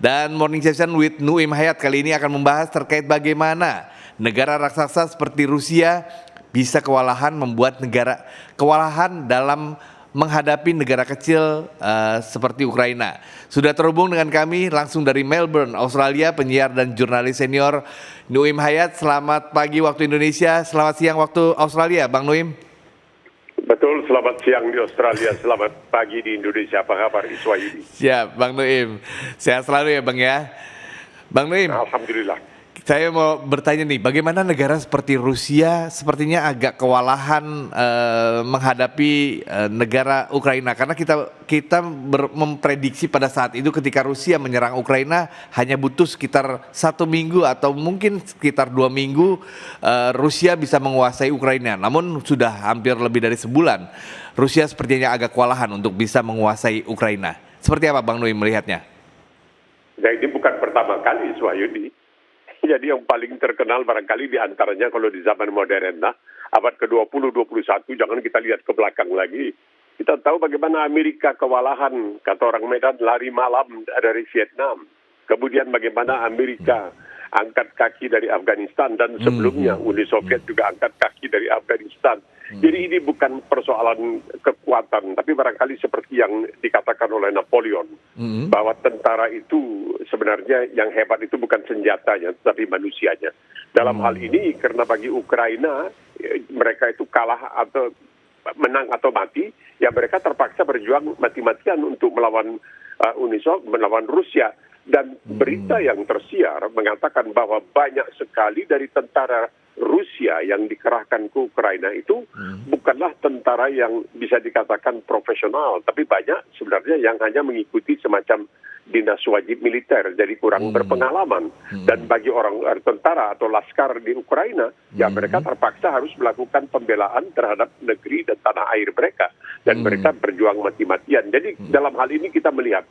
Dan Morning Session with Nuim Hayat kali ini akan membahas terkait bagaimana negara raksasa seperti Rusia bisa kewalahan dalam menghadapi negara kecil seperti Ukraina. Sudah terhubung dengan kami langsung dari Melbourne, Australia, penyiar dan jurnalis senior Nuim Hayat. Selamat pagi waktu Indonesia, selamat siang waktu Australia, Bang Nuim. Betul, selamat siang di Australia, selamat pagi di Indonesia. Apa kabar Iswayudi? Siap, Bang Nuim. Sehat selalu ya, Bang ya. Bang Nuim. Alhamdulillah. Saya mau bertanya nih, bagaimana negara seperti Rusia sepertinya agak kewalahan menghadapi negara Ukraina, karena kita memprediksi pada saat itu ketika Rusia menyerang Ukraina hanya butuh sekitar 1 minggu atau mungkin sekitar 2 minggu Rusia bisa menguasai Ukraina. Namun sudah hampir lebih dari sebulan Rusia sepertinya agak kewalahan untuk bisa menguasai Ukraina. Seperti apa Bang Nuim melihatnya? Nah, ini bukan pertama kali Iswayudi. Jadi yang paling terkenal barangkali di antaranya kalau di zaman modern, abad ke-20, 21, jangan kita lihat ke belakang lagi. Kita tahu bagaimana Amerika kewalahan, kata orang Medan, lari malam dari Vietnam. Kemudian bagaimana Amerika angkat kaki dari Afghanistan dan sebelumnya Uni Soviet juga angkat kaki dari Afghanistan. Jadi ini bukan persoalan kekuatan, tapi barangkali seperti yang dikatakan oleh Napoleon, bahwa tentara itu sebenarnya yang hebat itu bukan senjatanya, tapi manusianya. Dalam hal ini, karena bagi Ukraina, mereka itu kalah atau menang atau mati, ya mereka terpaksa berjuang mati-matian untuk melawan Uni Soviet, melawan Rusia. Dan berita yang tersiar mengatakan bahwa banyak sekali dari tentara Rusia yang dikerahkan ke Ukraina itu bukanlah tentara yang bisa dikatakan profesional, tapi banyak sebenarnya yang hanya mengikuti semacam dinas wajib militer, jadi kurang berpengalaman. Dan bagi orang tentara atau laskar di Ukraina, ya mereka terpaksa harus melakukan pembelaan terhadap negeri dan tanah air mereka. Dan mereka berjuang mati-matian. Jadi dalam hal ini kita melihat,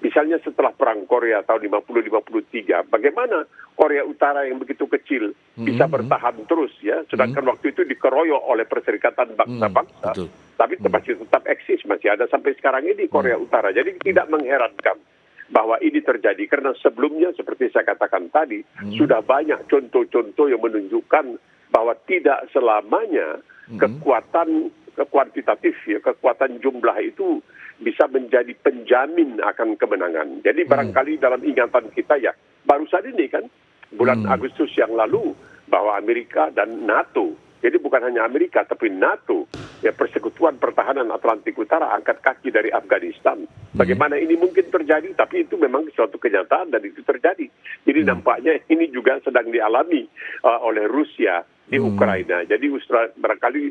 misalnya setelah perang Korea tahun 50-53, bagaimana Korea Utara yang begitu kecil bisa bertahan terus ya, sedangkan waktu itu dikeroyok oleh Perserikatan Bangsa-Bangsa, tapi masih tetap eksis, masih ada sampai sekarang ini Korea Utara. Jadi tidak mengherankan bahwa ini terjadi karena sebelumnya seperti saya katakan tadi, sudah banyak contoh-contoh yang menunjukkan bahwa tidak selamanya kekuatan kuantitatif ya, kekuatan jumlah itu bisa menjadi penjamin akan kemenangan. Jadi barangkali dalam ingatan kita ya, baru saja ini kan bulan Agustus yang lalu bahwa Amerika dan NATO, jadi bukan hanya Amerika tapi NATO, ya Persekutuan Pertahanan Atlantik Utara angkat kaki dari Afghanistan. Bagaimana ini mungkin terjadi, tapi itu memang suatu kenyataan dan itu terjadi. Jadi nampaknya ini juga sedang dialami oleh Rusia di Ukraina. Jadi barangkali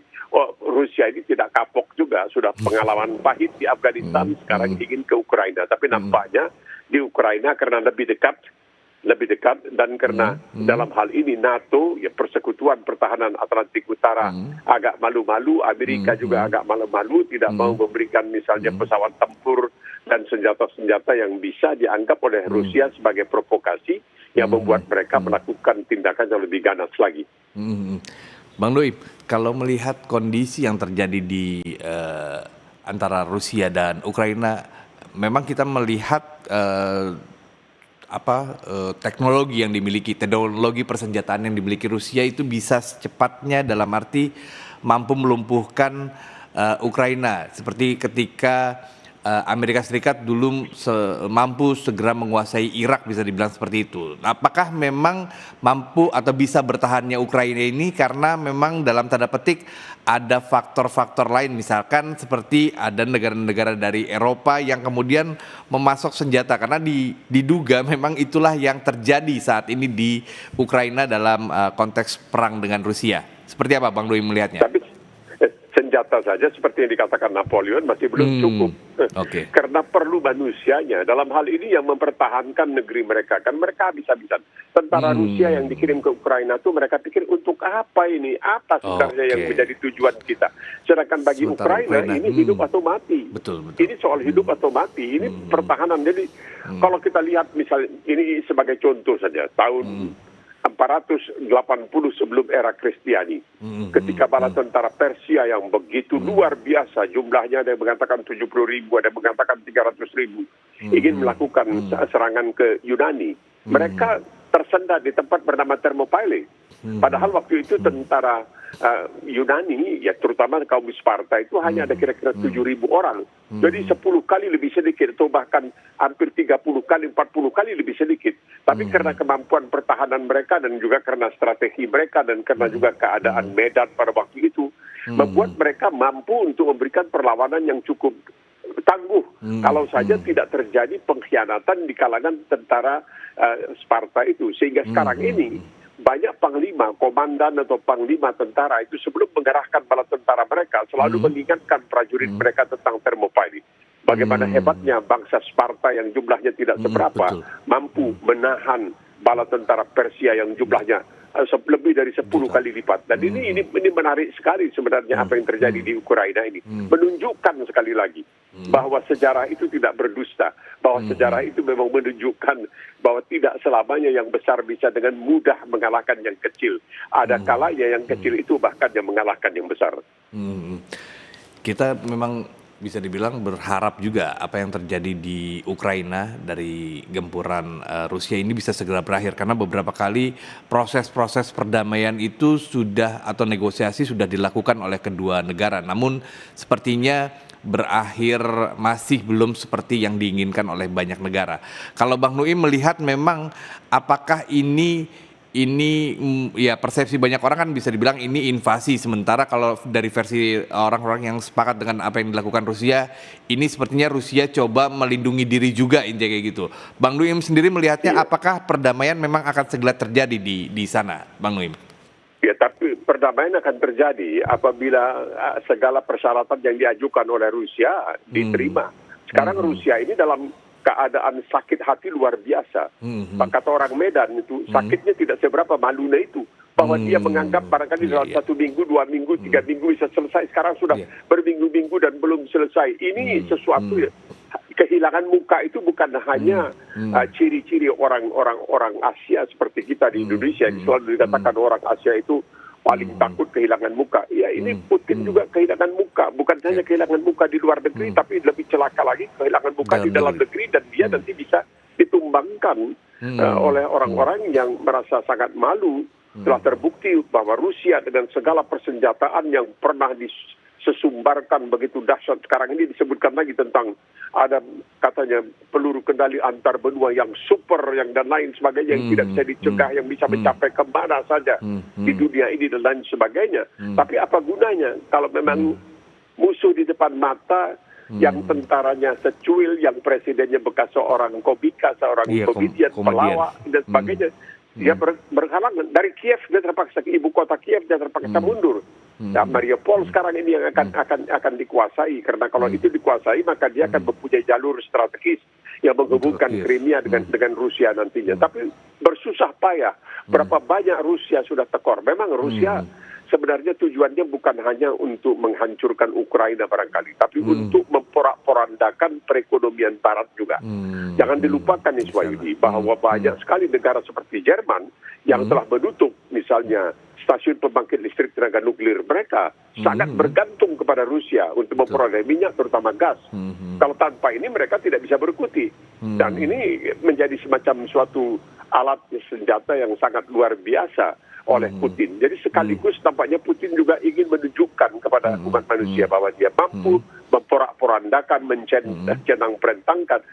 Rusia ini tidak kapok juga, sudah pengalaman pahit di Afghanistan, sekarang ingin ke Ukraina. Tapi nampaknya di Ukraina karena lebih dekat dan karena dalam hal ini NATO, ya Persekutuan Pertahanan Atlantik Utara agak malu-malu, Amerika juga agak malu-malu, tidak mau memberikan misalnya pesawat tempur dan senjata-senjata yang bisa dianggap oleh Rusia sebagai provokasi yang membuat mereka melakukan tindakan yang lebih ganas lagi. Bang Nuim, kalau melihat kondisi yang terjadi di antara Rusia dan Ukraina, memang kita melihat teknologi yang dimiliki, teknologi persenjataan yang dimiliki Rusia itu bisa secepatnya, dalam arti mampu melumpuhkan Ukraina, seperti ketika Amerika Serikat dulu mampu segera menguasai Irak, bisa dibilang seperti itu. Apakah memang mampu atau bisa bertahannya Ukraina ini karena memang dalam tanda petik ada faktor-faktor lain, misalkan seperti ada negara-negara dari Eropa yang kemudian memasok senjata, karena diduga memang itulah yang terjadi saat ini di Ukraina dalam konteks perang dengan Rusia. Seperti apa Bang Doi melihatnya? Tapi senjata saja seperti yang dikatakan Napoleon masih belum cukup. Karena perlu manusianya. Dalam hal ini yang mempertahankan negeri mereka, kan mereka habis-habisan. Tentara Rusia yang dikirim ke Ukraina itu mereka pikir untuk apa ini? Apa sebenarnya yang menjadi tujuan kita? Sedangkan bagi Ukraina ini hidup atau mati. Ini soal hidup atau mati. Ini pertahanan. Jadi kalau kita lihat misalnya ini sebagai contoh saja, tahun 480 sebelum era Kristiani. Ketika bala tentara Persia yang begitu luar biasa, jumlahnya ada yang mengatakan 70.000, ada yang mengatakan 300.000, ingin melakukan serangan ke Yunani. Mereka tersendat di tempat bernama Thermopylae. Padahal waktu itu tentara Yunani, ya terutama kaum Sparta itu hanya ada kira-kira 7.000 orang. Jadi 10 kali lebih sedikit, atau bahkan hampir 30 kali, 40 kali lebih sedikit. Tapi karena kemampuan pertahanan mereka dan juga karena strategi mereka dan karena juga keadaan medan pada waktu itu, membuat mereka mampu untuk memberikan perlawanan yang cukup tangguh. Kalau saja tidak terjadi pengkhianatan di kalangan tentara Sparta itu. Sehingga sekarang ini banyak panglima, komandan atau panglima tentara itu sebelum mengerahkan bala tentara mereka selalu mengingatkan prajurit mereka tentang Thermopylae. Bagaimana hebatnya bangsa Sparta yang jumlahnya tidak seberapa mampu menahan bala tentara Persia yang jumlahnya lebih dari 10 kali lipat. Dan ini menarik sekali sebenarnya apa yang terjadi di Ukraina ini. Menunjukkan sekali lagi bahwa sejarah itu tidak berdusta, bahwa sejarah itu memang menunjukkan bahwa tidak selamanya yang besar bisa dengan mudah mengalahkan yang kecil. Ada kalanya yang kecil itu bahkan yang mengalahkan yang besar. Kita memang bisa dibilang berharap juga apa yang terjadi di Ukraina dari gempuran Rusia ini bisa segera berakhir, karena beberapa kali proses-proses perdamaian itu sudah atau negosiasi sudah dilakukan oleh kedua negara, namun sepertinya berakhir masih belum seperti yang diinginkan oleh banyak negara. Kalau Bang Nuim melihat memang apakah ini ya persepsi banyak orang kan bisa dibilang ini invasi, sementara kalau dari versi orang-orang yang sepakat dengan apa yang dilakukan Rusia, ini sepertinya Rusia coba melindungi diri juga, intinya kayak gitu. Bang Nuim sendiri melihatnya apakah perdamaian memang akan segera terjadi di sana, Bang Nuim? Ya, tapi perdamaian akan terjadi apabila segala persyaratan yang diajukan oleh Rusia diterima. Sekarang Rusia ini dalam keadaan sakit hati luar biasa. Kata orang Medan itu, sakitnya tidak seberapa malunya itu. Bahwa dia menganggap barangkali dalam 1 minggu, 2 minggu, 3 minggu bisa selesai. Sekarang sudah berminggu-minggu dan belum selesai. Ini sesuatu kehilangan muka itu bukan hanya ciri-ciri orang Asia seperti kita di Indonesia. Selalu dikatakan orang Asia itu paling takut kehilangan muka. Ya, ini Putin juga kehilangan muka. Bukan hanya kehilangan muka di luar negeri, tapi lebih celaka lagi kehilangan muka di dalam negeri, dan dia nanti bisa ditumbangkan oleh orang-orang yang merasa sangat malu. Telah terbukti bahwa Rusia dengan segala persenjataan yang pernah disesumbarkan begitu dahsyat, sekarang ini disebutkan lagi tentang ada katanya peluru kendali antar benua yang super yang dan lain sebagainya yang tidak bisa dicegah, yang bisa mencapai kemana saja di dunia ini dan lain sebagainya. Tapi apa gunanya kalau memang musuh di depan mata, yang tentaranya secuil, yang presidennya bekas seorang komika, seorang komedian, pelawak dan sebagainya. Dia berhalangan dari Kiev, dia terpaksa ke ibu kota Kiev, dia terpaksa mundur. Nah, Mariupol sekarang ini yang akan dikuasai, karena kalau itu dikuasai maka dia akan mempunyai jalur strategis yang menghubungkan Crimea dengan Rusia nantinya. Tapi bersusah payah, berapa banyak Rusia sudah tekor. Memang Rusia sebenarnya tujuannya bukan hanya untuk menghancurkan Ukraina barangkali, tapi untuk memporak-porandakan perekonomian Barat juga. Jangan dilupakan Iswayudi bahwa banyak sekali negara seperti Jerman yang telah menutup misalnya stasiun pembangkit listrik tenaga nuklir mereka, sangat bergantung kepada Rusia untuk memperoleh minyak terutama gas. Kalau tanpa ini mereka tidak bisa berkutik. Dan ini menjadi semacam suatu alat senjata yang sangat luar biasa oleh Putin. Jadi sekaligus tampaknya Putin juga ingin menunjukkan kepada umat manusia bahwa dia mampu memporak-porandakan, mencenang perentangkan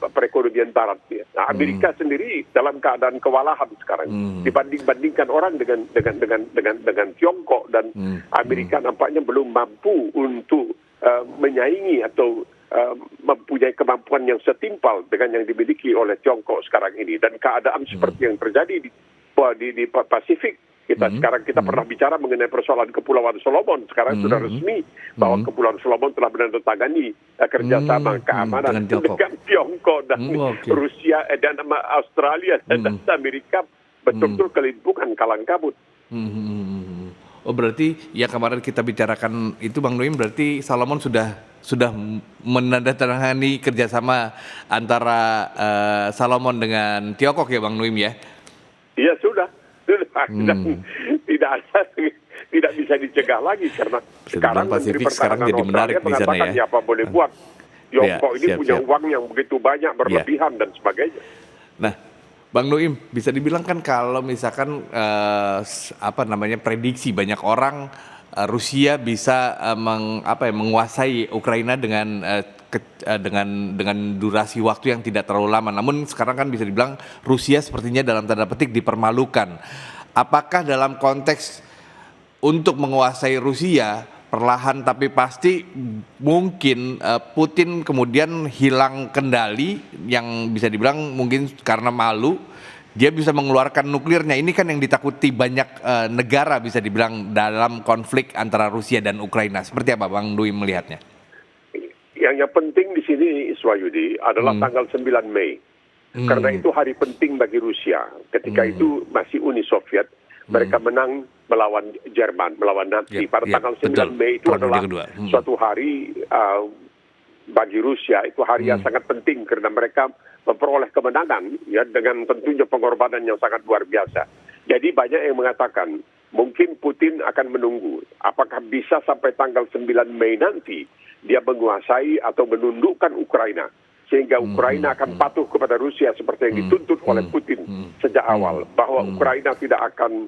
perekonomian Barat. Nah, Amerika sendiri dalam keadaan kewalahan sekarang dibandingkan orang dengan Tiongkok, dan Amerika nampaknya belum mampu untuk menyaingi atau mempunyai kemampuan yang setimpal dengan yang dimiliki oleh Tiongkok sekarang ini. Dan keadaan seperti yang terjadi di Pasifik, sekarang kita pernah bicara mengenai persoalan Kepulauan Solomon. Sekarang sudah resmi bahwa Kepulauan Solomon telah menandatangani kerjasama keamanan dengan Tiongkok dan Rusia dan Australia dan Amerika, betul-betul kelimpungan kalang kabut. Oh, berarti yang kemarin kita bicarakan itu Bang Nuim, berarti Solomon sudah menandatangani kerjasama antara Solomon dengan Tiongkok ya Bang Nuim ya? Iya, sudah. dan tidak bisa dicegah lagi karena sekarang Menteri Pasifik sekarang Pertahanan jadi menarik Australia di sana mengatakan ya. apa boleh buat. Tiongkok ini siap, punya siap. uang yang begitu banyak berlebihan dan sebagainya. Nah, Bang Nuim, bisa dibilang kan kalau misalkan prediksi banyak orang Rusia bisa menguasai Ukraina dengan dengan durasi waktu yang tidak terlalu lama. Namun sekarang kan bisa dibilang Rusia sepertinya dalam tanda petik dipermalukan. Apakah dalam konteks untuk menguasai Rusia perlahan tapi pasti mungkin Putin kemudian hilang kendali yang bisa dibilang mungkin karena malu dia bisa mengeluarkan nuklirnya. Ini kan yang ditakuti banyak negara bisa dibilang dalam konflik antara Rusia dan Ukraina. Seperti apa Bang Dwi melihatnya? Yang penting di sini Iswayudi adalah tanggal 9 Mei. Karena itu hari penting bagi Rusia. Ketika itu masih Uni Soviet, mereka menang melawan Jerman, melawan Nazi. Pada tanggal 9 Mei itu adalah suatu hari bagi Rusia, itu hari yang sangat penting karena mereka memperoleh kemenangan ya dengan tentunya pengorbanan yang sangat luar biasa. Jadi banyak yang mengatakan mungkin Putin akan menunggu apakah bisa sampai tanggal 9 Mei nanti dia menguasai atau menundukkan Ukraina sehingga Ukraina akan patuh kepada Rusia seperti yang dituntut oleh Putin sejak awal bahwa Ukraina tidak akan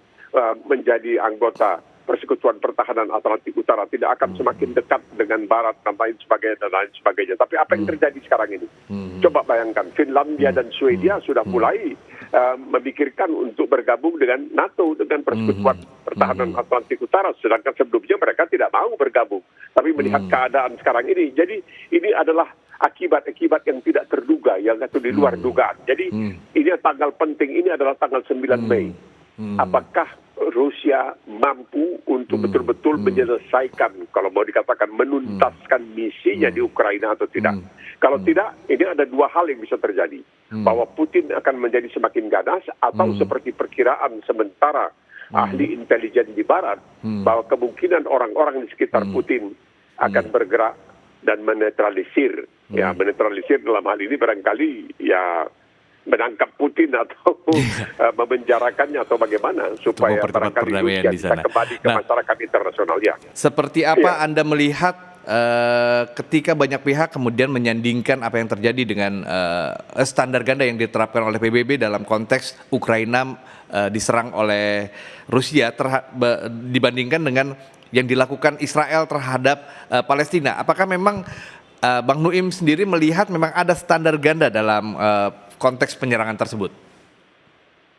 menjadi anggota Persekutuan Pertahanan Atlantik Utara, tidak akan semakin dekat dengan Barat dan lain sebagainya. Tapi apa yang terjadi sekarang ini? Coba bayangkan, Finlandia dan Swedia sudah mulai memikirkan untuk bergabung dengan NATO, dengan Persekutuan Pertahanan Atlantik Utara, sedangkan sebelumnya mereka tidak mau bergabung. Tapi melihat keadaan sekarang ini, jadi ini adalah akibat-akibat yang tidak terduga, yang atau di luar dugaan. Jadi ini tanggal penting, ini adalah tanggal 9 Mei. Apakah Rusia mampu untuk betul-betul menyelesaikan, kalau mau dikatakan menuntaskan misinya di Ukraina atau tidak? Kalau tidak, ini ada dua hal yang bisa terjadi. Bahwa Putin akan menjadi semakin ganas atau seperti perkiraan sementara ahli intelijen di Barat, bahwa kemungkinan orang-orang di sekitar Putin akan bergerak dan menetralisir. Ya, menetralisir dalam hal ini barangkali ya menangkap Putin atau memenjarakannya atau bagaimana supaya barangkali Rusia bisa kembali ke masyarakat internasional ya. Seperti apa Anda melihat ketika banyak pihak kemudian menyandingkan apa yang terjadi dengan standar ganda yang diterapkan oleh PBB dalam konteks Ukraina diserang oleh Rusia dibandingkan dengan yang dilakukan Israel terhadap Palestina. Apakah memang Bang Nuim sendiri melihat memang ada standar ganda dalam konteks penyerangan tersebut?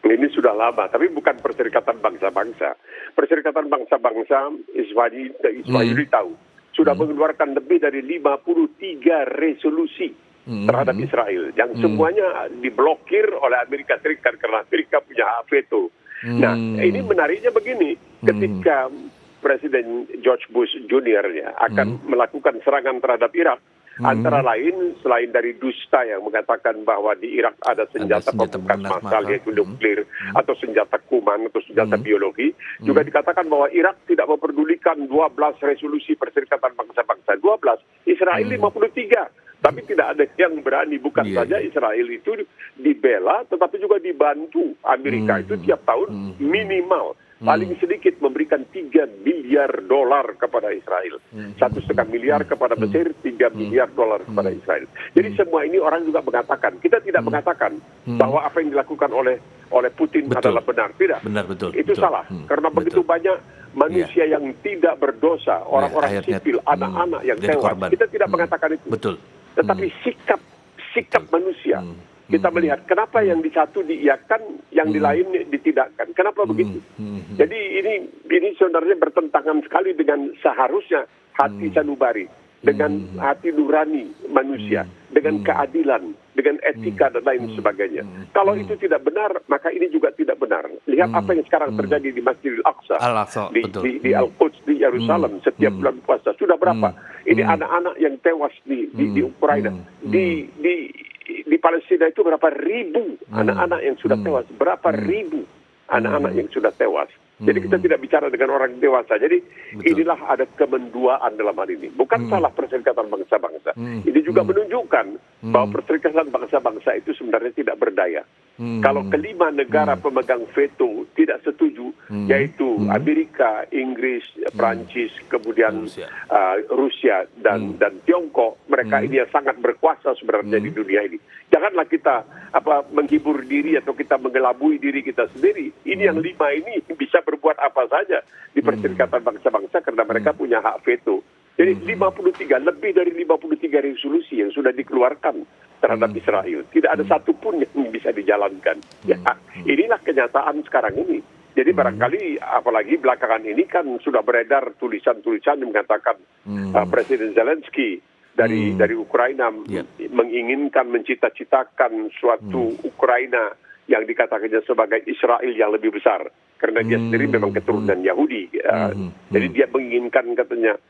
Ini sudah lama, tapi bukan Perserikatan Bangsa-Bangsa. Perserikatan Bangsa-Bangsa, Iswayudi tahu, sudah mengeluarkan lebih dari 53 resolusi terhadap Israel, yang semuanya diblokir oleh Amerika Serikat karena Amerika punya hak veto. Nah, ini menariknya begini, ketika Presiden George Bush Jr. ya akan melakukan serangan terhadap Irak, antara lain selain dari dusta yang mengatakan bahwa di Irak ada senjata pembukaan massal yaitu nuklir atau senjata kuman atau senjata biologi, juga dikatakan bahwa Irak tidak memperdulikan 12 resolusi Perserikatan Bangsa-Bangsa. 12, Israel 53. Tapi tidak ada yang berani, bukan saja Israel itu dibela, tetapi juga dibantu Amerika itu tiap tahun minimal paling sedikit memberikan $3 miliar kepada Israel. 1,5 miliar kepada Mesir, $3 miliar kepada Israel. Jadi semua ini orang juga mengatakan, kita tidak mengatakan bahwa apa yang dilakukan oleh Putin adalah benar. Tidak. Benar, betul. Itu salah. Karena begitu banyak manusia yang tidak berdosa, orang-orang sipil, anak-anak yang tewas. Kita tidak mengatakan itu. Betul. Tetapi sikap manusia. Kita melihat kenapa yang di satu diiakan, yang di lain ditidakkan. Kenapa begitu? Jadi ini sebenarnya bertentangan sekali dengan seharusnya hati sanubari, dengan hati nurani manusia, dengan keadilan, dengan etika dan lain sebagainya. Kalau itu tidak benar, maka ini juga tidak benar. Lihat apa yang sekarang terjadi di Masjidil Aqsa, di Al-Quds, di Yerusalem setiap bulan puasa. Sudah berapa? Ini anak-anak yang tewas di Ukraina. Di Palestina itu berapa ribu anak-anak yang sudah tewas, berapa ribu anak-anak yang sudah tewas. Jadi kita tidak bicara dengan orang dewasa. Jadi inilah ada kemenduaan dalam hal ini. Bukan salah Perserikatan Bangsa-Bangsa. Ini juga menunjukkan bahwa Perserikatan Bangsa-Bangsa itu sebenarnya tidak berdaya. Kalau kelima negara pemegang veto tidak setuju, yaitu Amerika, Inggris, Prancis, kemudian Rusia dan Tiongkok, mereka ini yang sangat berkuasa sebenarnya di dunia ini. Janganlah kita menghibur diri atau kita mengelabui diri kita sendiri. Ini yang lima ini bisa berbuat apa saja di Perserikatan Bangsa-Bangsa karena mereka punya hak veto. Jadi 53, lebih dari 53 resolusi yang sudah dikeluarkan terhadap Israel. Tidak ada satupun yang bisa dijalankan. Ya, inilah kenyataan sekarang ini. Jadi barangkali apalagi belakangan ini kan sudah beredar tulisan-tulisan yang mengatakan Presiden Zelensky dari Ukraina menginginkan mencita-citakan suatu Ukraina yang dikatakannya sebagai Israel yang lebih besar. Karena dia sendiri memang keturunan Yahudi. Jadi dia menginginkan katanya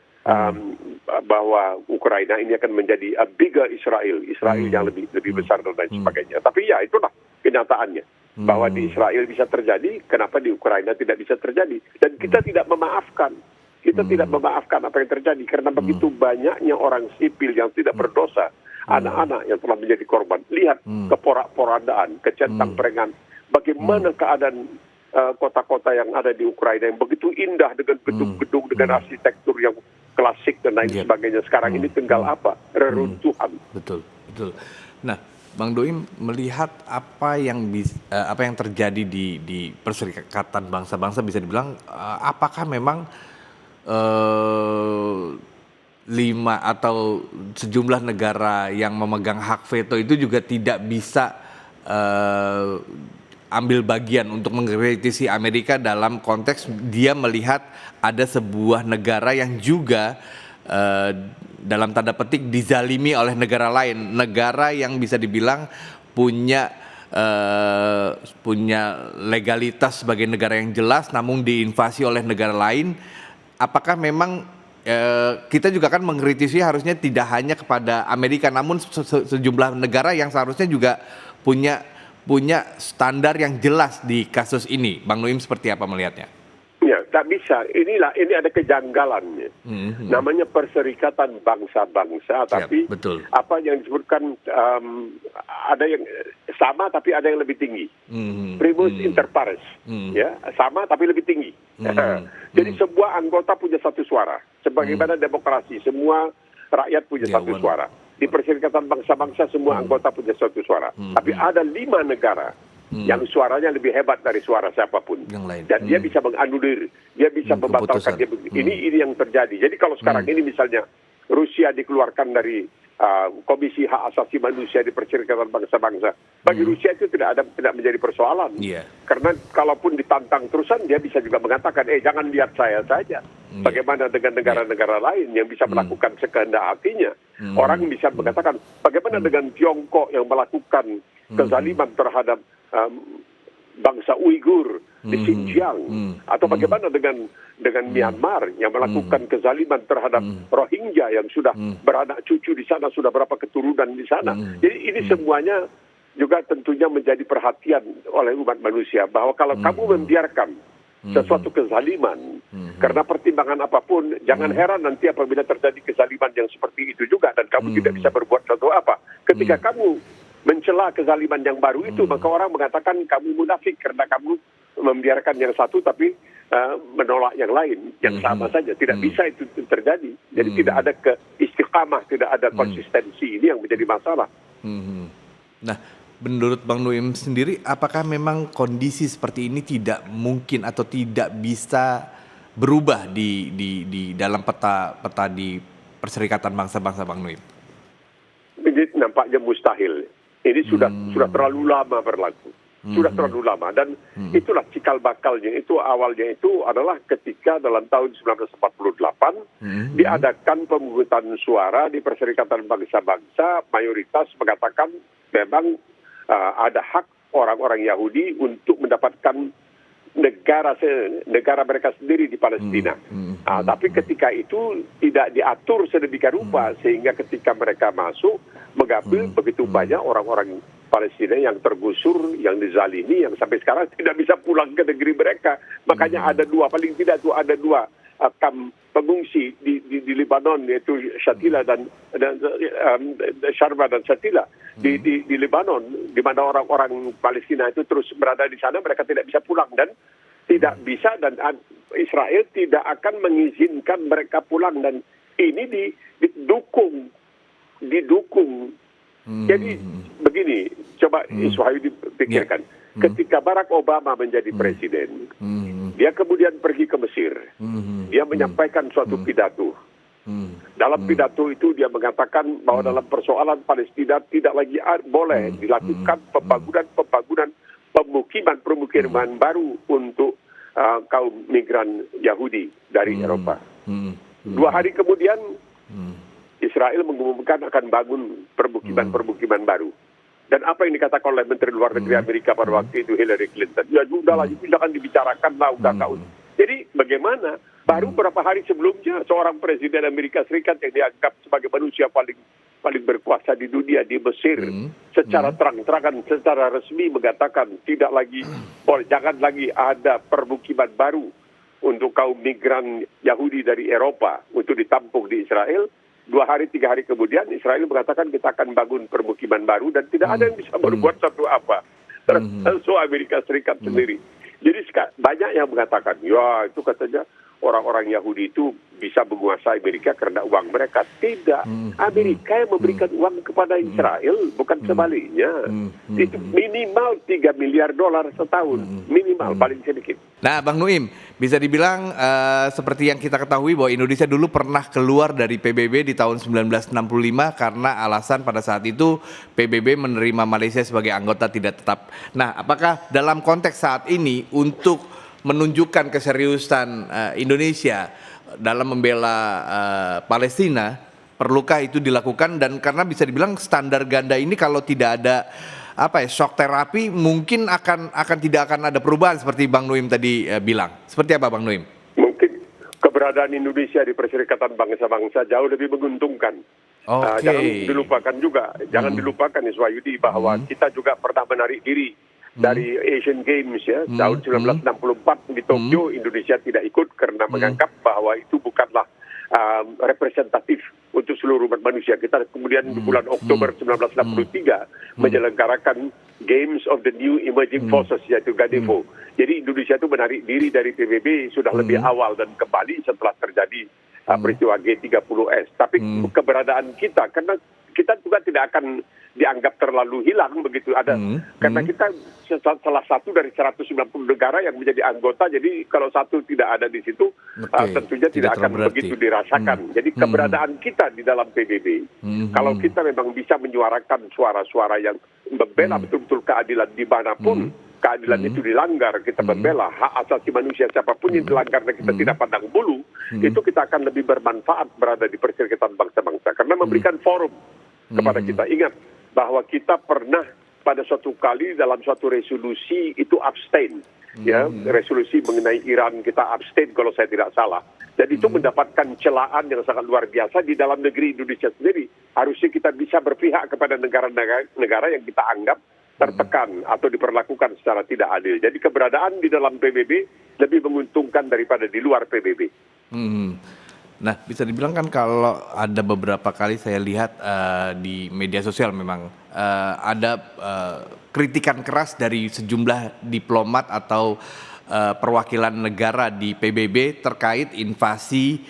bahwa Ukraina ini akan menjadi a bigger Israel yang lebih besar dan lain sebagainya. Tapi ya itulah kenyataannya bahwa di Israel bisa terjadi, kenapa di Ukraina tidak bisa terjadi? Dan kita tidak memaafkan. Kita tidak memaafkan apa yang terjadi karena begitu banyaknya orang sipil yang tidak berdosa, anak-anak yang telah menjadi korban. Lihat keporak-porandaan, kecentang-perengan, bagaimana keadaan kota-kota yang ada di Ukraina yang begitu indah dengan gedung-gedung dengan arsitektur yang klasik dan lain sebagainya. Sekarang ini tinggal apa? Reruntuhan. Betul. Nah, Bang Doim melihat apa yang terjadi di Perserikatan Bangsa-Bangsa, bisa dibilang apakah memang 5 atau sejumlah negara yang memegang hak veto itu juga tidak bisa ambil bagian untuk mengkritisi Amerika dalam konteks dia melihat ada sebuah negara yang juga dalam tanda petik dizalimi oleh negara lain, negara yang bisa dibilang punya legalitas sebagai negara yang jelas namun diinvasi oleh negara lain. Apakah memang kita juga kan mengkritisi harusnya tidak hanya kepada Amerika namun sejumlah negara yang seharusnya juga punya standar yang jelas di kasus ini. Bang Noim seperti apa melihatnya? Ya, tak bisa. Ini ada kejanggalannya. Namanya Perserikatan Bangsa-Bangsa, tapi apa yang disebutkan ada yang sama tapi ada yang lebih tinggi. Primus inter pares, ya, sama tapi lebih tinggi. Jadi sebuah anggota punya satu suara. Sebagaimana demokrasi, semua rakyat punya satu suara. Di Perserikatan Bangsa-Bangsa semua anggota punya satu suara. Tapi ada 5 negara yang suaranya lebih hebat dari suara siapapun. Dan dia bisa menganulir, dia bisa membatalkan. Ini yang terjadi. Jadi kalau sekarang ini misalnya Rusia dikeluarkan dari Komisi Hak Asasi Manusia di Perserikatan Bangsa-Bangsa, bagi Rusia itu tidak menjadi persoalan. Karena kalaupun ditantang terusan, dia bisa juga mengatakan, jangan lihat saya saja. Bagaimana dengan negara-negara lain yang bisa melakukan sekehendak hatinya? Orang bisa mengatakan, bagaimana dengan Tiongkok yang melakukan kezaliman terhadap bangsa Uighur di Xinjiang, atau bagaimana dengan Myanmar yang melakukan kezaliman terhadap Rohingya yang sudah beranak cucu di sana, sudah berapa keturunan di sana. Jadi ini semuanya juga tentunya menjadi perhatian oleh umat manusia bahwa kalau kamu membiarkan sesuatu kezaliman karena pertimbangan apapun, jangan heran nanti apabila terjadi kezaliman yang seperti itu juga dan kamu tidak bisa berbuat sesuatu apa. Ketika kamu mencela kezaliman yang baru itu, maka orang mengatakan kamu munafik karena kamu membiarkan yang satu tapi menolak yang lain, yang sama saja. Tidak bisa itu terjadi. Jadi tidak ada istiqamah, tidak ada konsistensi. Ini yang menjadi masalah. Nah, menurut Bang Noim sendiri, apakah memang kondisi seperti ini tidak mungkin atau tidak bisa berubah di dalam peta di Perserikatan Bangsa-Bangsa, Bang Noim? Ini nampaknya mustahil. Ini sudah terlalu lama berlaku. Sudah terlalu lama. Dan itulah cikal bakalnya. Itu awalnya itu adalah ketika dalam tahun 1948 diadakan pemungutan suara di Perserikatan Bangsa-Bangsa, mayoritas mengatakan memang ada hak orang-orang Yahudi untuk mendapatkan negara mereka sendiri di Palestina. Tapi ketika itu tidak diatur sedemikian rupa sehingga ketika mereka masuk mengambil begitu banyak orang-orang Palestina yang tergusur, yang dizalimi, yang sampai sekarang tidak bisa pulang ke negeri mereka. Makanya ada 2, paling tidak itu ada 2 kamp pengungsi di Lebanon, yaitu Shatila dan Sharba dan Shatila di Lebanon, di mana orang-orang Palestina itu terus berada di sana, mereka tidak bisa pulang dan tidak bisa, dan Israel tidak akan mengizinkan mereka pulang, dan ini didukung. Jadi begini, coba Iswayu dipikirkan. Ketika Barack Obama menjadi presiden, dia kemudian pergi ke Mesir. Dia menyampaikan suatu pidato. Dalam pidato itu dia mengatakan bahwa dalam persoalan Palestina tidak lagi boleh dilakukan pembangunan pemukiman baru untuk kaum migran Yahudi dari Eropa. 2 hari kemudian Israel mengumumkan akan bangun permukiman baru. Dan apa yang dikatakan oleh Menteri Luar Negeri Amerika pada waktu itu, Hillary Clinton, ya udahlah, itu jangan dibicarakan lah, udah kau. Jadi bagaimana baru beberapa hari sebelumnya seorang presiden Amerika Serikat yang dianggap sebagai manusia paling berkuasa di dunia di Mesir secara terang-terangan, secara resmi mengatakan jangan lagi ada permukiman baru untuk kaum migran Yahudi dari Eropa untuk ditampung di Israel. 2 hari 3 hari kemudian Israel mengatakan kita akan bangun permukiman baru dan tidak ada yang bisa berbuat satu apa, termasuk Amerika Serikat sendiri. Jadi banyak yang mengatakan, ya itu katanya orang-orang Yahudi itu bisa menguasai Amerika karena uang mereka. Tidak, Amerika yang memberikan uang kepada Israel, bukan sebaliknya. Itu minimal $3 miliar setahun, minimal, paling sedikit. Nah, Bang Nuim, bisa dibilang seperti yang kita ketahui bahwa Indonesia dulu pernah keluar dari PBB di tahun 1965 karena alasan pada saat itu PBB menerima Malaysia sebagai anggota tidak tetap. Nah, apakah dalam konteks saat ini untuk menunjukkan keseriusan Indonesia dalam membela Palestina, perlukah itu dilakukan? Dan karena bisa dibilang standar ganda ini kalau tidak ada shock terapi mungkin tidak akan ada perubahan seperti Bang Nuim tadi bilang. Seperti apa Bang Nuim? Mungkin keberadaan Indonesia di Perserikatan Bangsa-Bangsa jauh lebih menguntungkan. Jangan dilupakan juga, jangan dilupakan Iswayudi bahwa kita juga pernah menarik diri dari Asian Games ya tahun 1964 di Tokyo. Indonesia tidak ikut karena menganggap bahwa itu bukanlah representatif untuk seluruh umat manusia. Kita kemudian di bulan Oktober 1963 menyelenggarakan Games of the New Emerging Forces, yaitu GADEFO. Jadi Indonesia itu menarik diri dari PBB sudah lebih awal dan kembali setelah terjadi peristiwa G30S. Tapi keberadaan kita, karena kita juga tidak akan dianggap terlalu hilang begitu ada, karena kita salah satu dari 190 negara yang menjadi anggota. Jadi kalau satu tidak ada di situ, tentunya tidak akan begitu dirasakan. Jadi keberadaan kita di dalam PBB, kalau kita memang bisa menyuarakan suara-suara yang membela betul-betul keadilan dimanapun keadilan itu dilanggar, kita membela hak asasi manusia siapapun yang dilanggar dan kita tidak pandang bulu, itu kita akan lebih bermanfaat berada di Perserikatan Bangsa-Bangsa karena memberikan forum kepada kita. Ingat bahwa kita pernah pada suatu kali dalam suatu resolusi itu abstain, ya, resolusi mengenai Iran kita abstain kalau saya tidak salah. Dan itu mendapatkan celaan yang sangat luar biasa di dalam negeri Indonesia sendiri. Harusnya kita bisa berpihak kepada negara-negara yang kita anggap tertekan atau diperlakukan secara tidak adil. Jadi keberadaan di dalam PBB lebih menguntungkan daripada di luar PBB. Nah, bisa dibilang kan kalau ada beberapa kali saya lihat di media sosial memang ada kritikan keras dari sejumlah diplomat atau perwakilan negara di PBB terkait invasi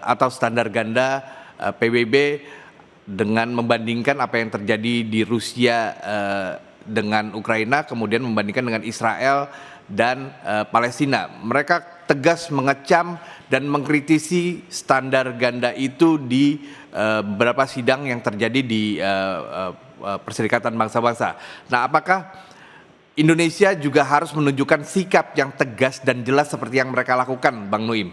atau standar ganda PBB dengan membandingkan apa yang terjadi di Rusia dengan Ukraina, kemudian membandingkan dengan Israel dan Palestina. Mereka tegas mengecam dan mengkritisi standar ganda itu di beberapa sidang yang terjadi di Perserikatan Bangsa-Bangsa. Nah, apakah Indonesia juga harus menunjukkan sikap yang tegas dan jelas seperti yang mereka lakukan, Bang Nuim?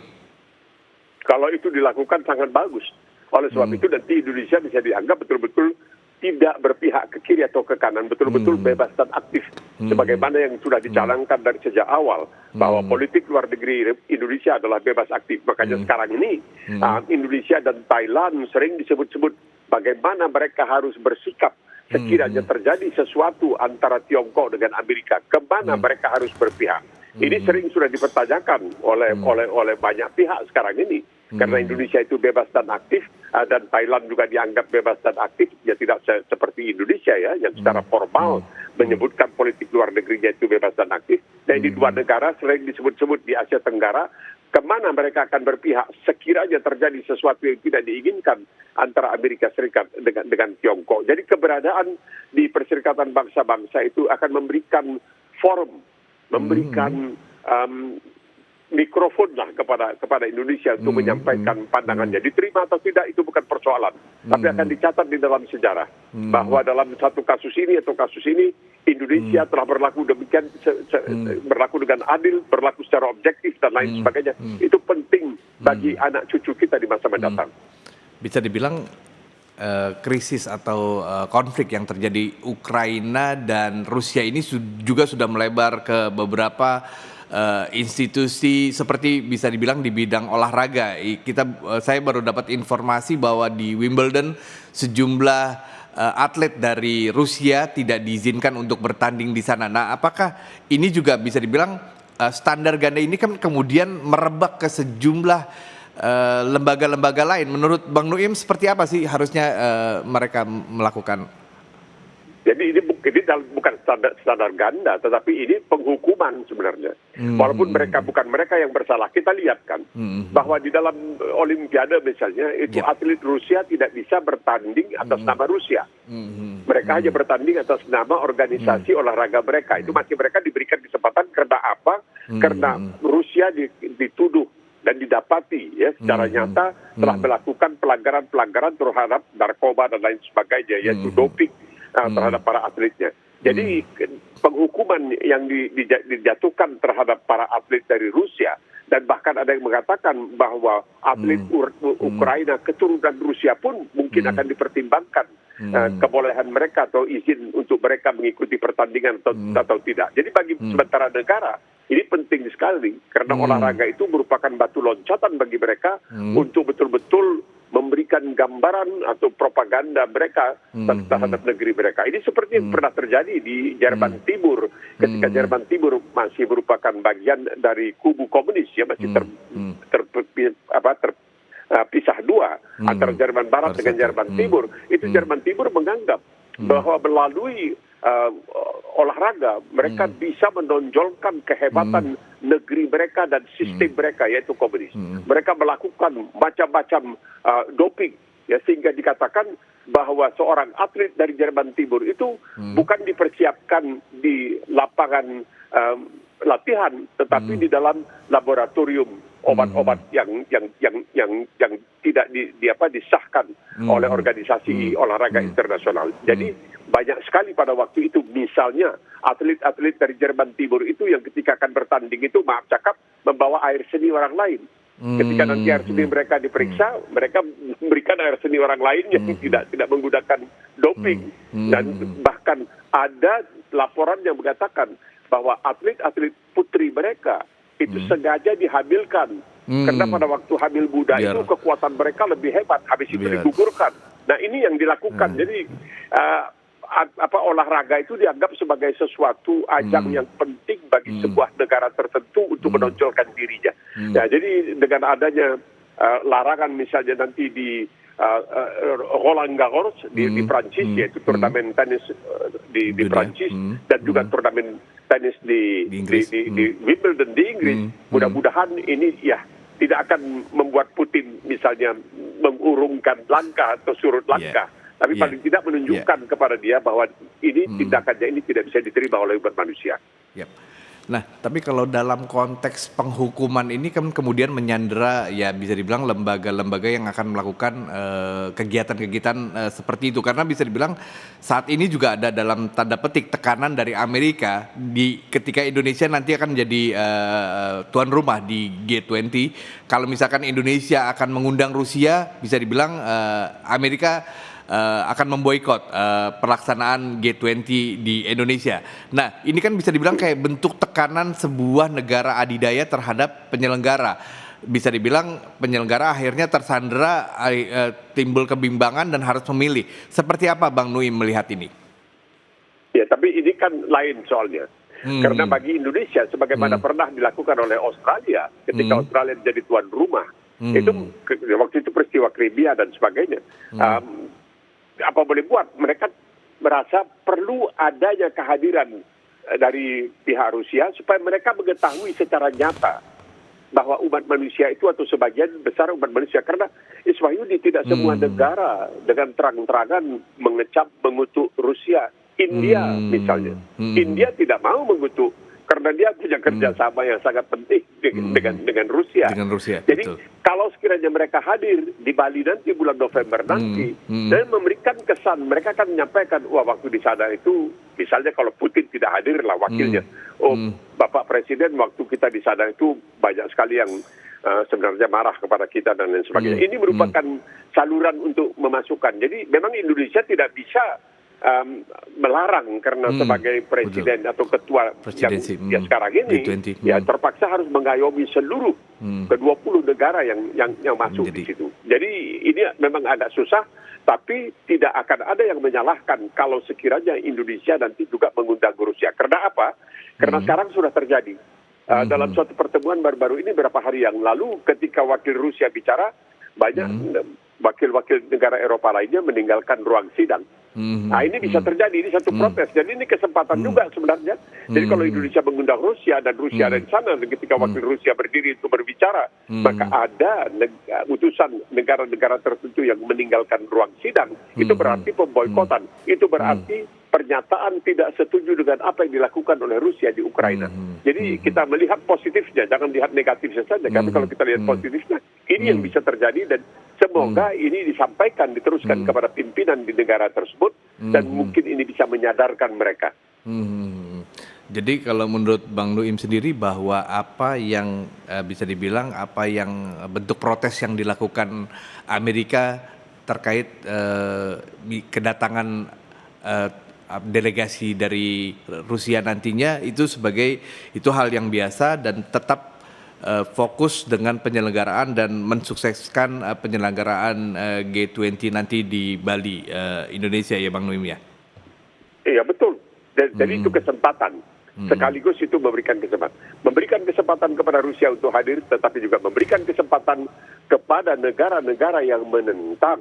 Kalau itu dilakukan sangat bagus. Oleh sebab itu nanti Indonesia bisa dianggap betul-betul tidak berpihak ke kiri atau ke kanan, betul-betul bebas dan aktif. Sebagaimana yang sudah dicanangkan dari sejak awal, bahwa politik luar negeri Indonesia adalah bebas aktif. Makanya sekarang ini Indonesia dan Thailand sering disebut-sebut bagaimana mereka harus bersikap sekiranya terjadi sesuatu antara Tiongkok dengan Amerika, kemana mereka harus berpihak. Ini sering sudah dipertanyakan oleh banyak pihak sekarang ini. Karena Indonesia itu bebas dan aktif, dan Thailand juga dianggap bebas dan aktif, ya tidak seperti Indonesia ya, yang secara formal menyebutkan politik luar negerinya itu bebas dan aktif. Dan di dua negara sering disebut-sebut di Asia Tenggara, kemana mereka akan berpihak sekiranya terjadi sesuatu yang tidak diinginkan antara Amerika Serikat dengan Tiongkok. Jadi keberadaan di Perserikatan Bangsa-Bangsa itu akan memberikan forum, memberikan mikrofon lah kepada Indonesia untuk menyampaikan pandangannya. Diterima atau tidak itu bukan persoalan, tapi akan dicatat di dalam sejarah bahwa dalam satu kasus ini atau kasus ini Indonesia telah berlaku demikian, berlaku dengan adil, berlaku secara objektif dan lain sebagainya. Itu penting bagi anak cucu kita di masa mendatang. Bisa dibilang krisis atau konflik yang terjadi Ukraina dan Rusia ini juga sudah melebar ke beberapa institusi seperti bisa dibilang di bidang olahraga. Saya baru dapat informasi bahwa di Wimbledon sejumlah atlet dari Rusia tidak diizinkan untuk bertanding di sana. Nah, apakah ini juga bisa dibilang standar ganda ini kan kemudian merebak ke sejumlah lembaga-lembaga lain? Menurut Bang Nuim seperti apa sih harusnya mereka melakukan? Jadi ini bukan standar ganda, tetapi ini penghukuman sebenarnya. Walaupun bukan mereka yang bersalah, kita lihat kan bahwa di dalam Olimpiade misalnya itu atlet Rusia tidak bisa bertanding atas nama Rusia. Mereka hanya bertanding atas nama organisasi olahraga mereka. Itu masih mereka diberikan kesempatan karena apa? Karena Rusia dituduh dan didapati ya secara nyata telah melakukan pelanggaran-pelanggaran terhadap narkoba dan lain sebagainya, yaitu doping terhadap para atletnya. Jadi penghukuman yang dijatuhkan terhadap para atlet dari Rusia, dan bahkan ada yang mengatakan bahwa atlet Ukraina keturunan Rusia pun mungkin akan dipertimbangkan kebolehan mereka atau izin untuk mereka mengikuti pertandingan atau tidak. Jadi bagi sementara negara ini penting sekali karena olahraga itu merupakan batu loncatan bagi mereka untuk betul-betul memberikan gambaran atau propaganda mereka terhadap negeri mereka. Ini seperti yang pernah terjadi di Jerman Timur ketika Jerman Timur masih merupakan bagian dari kubu komunis, ya masih terpisah dua antara Jerman Barat dengan Jerman Timur. Itu Jerman Timur menganggap bahwa melalui olahraga mereka bisa menonjolkan kehebatan negeri mereka dan sistem mereka, yaitu komunis. Mereka melakukan macam-macam doping, ya, sehingga dikatakan bahwa seorang atlet dari Jerman Timur itu bukan dipersiapkan di lapangan latihan, tetapi di dalam laboratorium obat-obat yang tidak disahkan oleh organisasi olahraga internasional. Jadi banyak sekali pada waktu itu, misalnya atlet-atlet dari Jerman Timur itu yang ketika akan bertanding itu, maaf cakap, membawa air seni orang lain. Ketika nanti air seni mereka diperiksa, mereka memberikan air seni orang lain yang tidak menggunakan doping. Dan bahkan ada laporan yang mengatakan bahwa atlet-atlet putri mereka itu sengaja dihamilkan. Karena pada waktu hamil muda itu kekuatan mereka lebih hebat, habis itu digugurkan. Nah, ini yang dilakukan. Jadi olahraga itu dianggap sebagai sesuatu ajang yang penting bagi sebuah negara tertentu untuk menonjolkan dirinya. Ya, jadi dengan adanya larangan misalnya nanti di Roland Garros di Prancis, yaitu turnamen tenis di Prancis, dan juga turnamen tenis di Wimbledon di Inggris, mudah-mudahan ini ya tidak akan membuat Putin misalnya mengurungkan langkah atau surut langkah. Tapi paling tidak menunjukkan kepada dia bahwa ini tindakannya ini tidak bisa diterima oleh umat manusia. Nah, tapi kalau dalam konteks penghukuman ini kan kemudian menyandera, ya bisa dibilang lembaga-lembaga yang akan melakukan kegiatan-kegiatan seperti itu. Karena bisa dibilang saat ini juga ada dalam tanda petik tekanan dari Amerika ketika Indonesia nanti akan menjadi tuan rumah di G20. Kalau misalkan Indonesia akan mengundang Rusia, bisa dibilang Amerika akan memboikot pelaksanaan G20 di Indonesia. Nah, ini kan bisa dibilang kayak bentuk tekanan sebuah negara adidaya terhadap penyelenggara. Bisa dibilang penyelenggara akhirnya tersandera, timbul kebimbangan dan harus memilih. Seperti apa Bang Nuim melihat ini? Ya, tapi ini kan lain soalnya. Karena bagi Indonesia, sebagaimana pernah dilakukan oleh Australia, ketika Australia menjadi tuan rumah, itu waktu itu peristiwa Crimea dan sebagainya. Apa boleh buat, mereka merasa perlu adanya kehadiran dari pihak Rusia supaya mereka mengetahui secara nyata bahwa umat manusia itu atau sebagian besar umat manusia, karena Iswahyudi tidak semua negara dengan terang-terangan mengecap, mengutuk Rusia. India misalnya, India tidak mau mengutuk karena dia punya kerjasama yang sangat penting dengan Rusia. Dengan Rusia, jadi betul. kalau sekiranya mereka hadir di Bali nanti bulan November nanti dan memberikan kesan, mereka akan menyampaikan, wah waktu di sana itu, misalnya kalau Putin tidak hadir lah wakilnya, Bapak Presiden waktu kita di sana itu banyak sekali yang sebenarnya marah kepada kita dan lain sebagainya. Ini merupakan saluran untuk memasukkan. Jadi memang Indonesia tidak bisa melarang karena sebagai presiden atau ketua presidensi yang sekarang ini G20, ya terpaksa harus mengayomi seluruh ke-20 negara yang masuk di situ. Jadi ini memang agak susah, tapi tidak akan ada yang menyalahkan kalau sekiranya Indonesia nanti juga mengundang Rusia. Karena apa? Karena sekarang sudah terjadi. Dalam suatu pertemuan baru-baru ini beberapa hari yang lalu ketika wakil Rusia bicara, banyak wakil-wakil negara Eropa lainnya meninggalkan ruang sidang. Nah ini bisa terjadi, ini satu protes. Jadi ini kesempatan juga sebenarnya. Jadi kalau Indonesia mengundang Rusia dan Rusia ada di sana, dan ketika wakil Rusia berdiri untuk berbicara, maka ada utusan negara-negara tertentu yang meninggalkan ruang sidang, itu berarti pemboikotan. Itu berarti pernyataan tidak setuju dengan apa yang dilakukan oleh Rusia di Ukraina. Jadi kita melihat positifnya, jangan lihat negatifnya saja. Karena kalau kita lihat positifnya, ini yang bisa terjadi dan semoga ini disampaikan, diteruskan kepada pimpinan di negara tersebut dan mungkin ini bisa menyadarkan mereka. Jadi kalau menurut Bang Nuim sendiri bahwa apa yang bisa dibilang apa yang bentuk protes yang dilakukan Amerika terkait kedatangan delegasi dari Rusia nantinya itu hal yang biasa dan tetap fokus dengan penyelenggaraan dan mensukseskan penyelenggaraan G20 nanti di Bali, Indonesia ya Bang Nuim ya? Iya betul. Jadi itu kesempatan. Sekaligus itu memberikan kesempatan. Memberikan kesempatan kepada Rusia untuk hadir, tetapi juga memberikan kesempatan kepada negara-negara yang menentang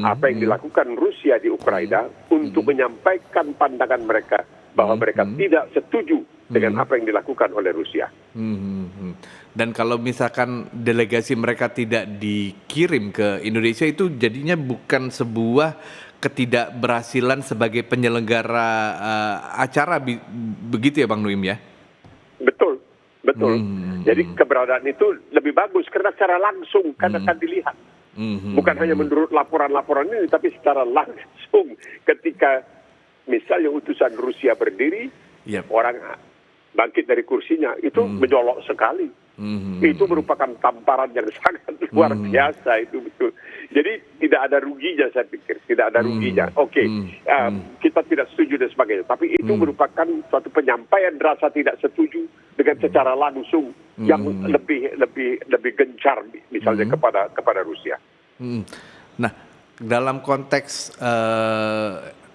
apa yang dilakukan Rusia di Ukraina untuk menyampaikan pandangan mereka bahwa mereka tidak setuju dengan apa yang dilakukan oleh Rusia. Dan kalau misalkan delegasi mereka tidak dikirim ke Indonesia itu jadinya bukan sebuah ketidakberhasilan sebagai penyelenggara acara begitu ya Bang Nuim ya? Betul. Jadi keberadaan itu lebih bagus karena secara langsung kan akan dilihat. Bukan hanya menurut laporan-laporan ini, tapi secara langsung ketika misalnya utusan Rusia berdiri, orang bangkit dari kursinya, itu mencolok sekali. Itu merupakan tamparan yang sangat luar biasa itu betul. Jadi tidak ada ruginya saya pikir, tidak ada ruginya. Oke, kita tidak setuju dan sebagainya, tapi itu merupakan suatu penyampaian rasa tidak setuju dengan secara langsung yang lebih gencar misalnya kepada Rusia. Nah, dalam konteks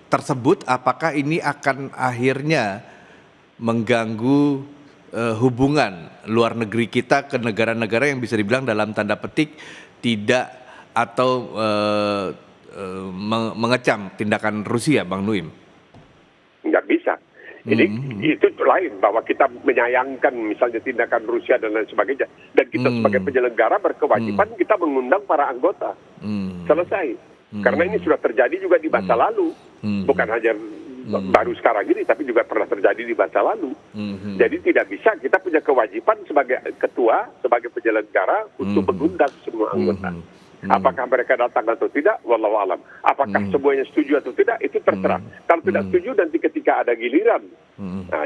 tersebut, apakah ini akan akhirnya mengganggu hubungan luar negeri kita ke negara-negara yang bisa dibilang dalam tanda petik tidak atau mengecam tindakan Rusia, Bang Nuim? Nggak bisa. Jadi itu lain, bahwa kita menyayangkan misalnya tindakan Rusia dan lain sebagainya. Dan kita sebagai penyelenggara berkewajiban kita mengundang para anggota. Selesai. Karena ini sudah terjadi juga di masa lalu. Bukan hanya baru sekarang ini, tapi juga pernah terjadi di masa lalu. Jadi tidak bisa, kita punya kewajiban sebagai ketua, sebagai penyelenggara untuk mengundang semua anggota. Apakah mereka datang atau tidak, wallahu alam. Apakah semuanya setuju atau tidak, itu terserah. Kalau tidak setuju, nanti ketika ada giliran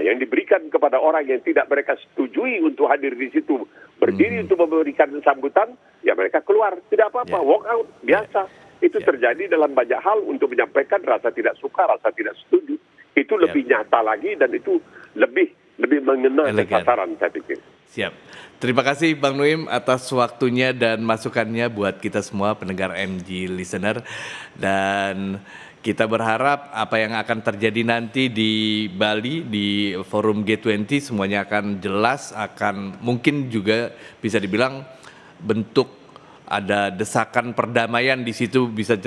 yang diberikan kepada orang yang tidak mereka setujui untuk hadir di situ, berdiri untuk memberikan sambutan, ya mereka keluar, tidak apa-apa, walk out, biasa. Itu terjadi dalam banyak hal untuk menyampaikan rasa tidak suka, rasa tidak setuju. Itu lebih nyata lagi dan itu lebih mengena sasaran, saya pikir. Siap. Terima kasih Bang Nuim atas waktunya dan masukannya buat kita semua pendengar MG Listener. Dan Kita berharap apa yang akan terjadi nanti di Bali di forum G20 semuanya akan jelas, akan mungkin juga bisa dibilang bentuk ada desakan perdamaian di situ bisa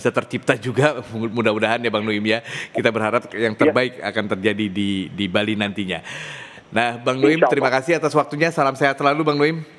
tercipta juga mudah-mudahan ya Bang Nuim ya. Kita berharap yang terbaik akan terjadi di Bali nantinya. Nah, Bang Nuim, Insya terima Allah. kasih atas waktunya. Salam sehat selalu Bang Nuim.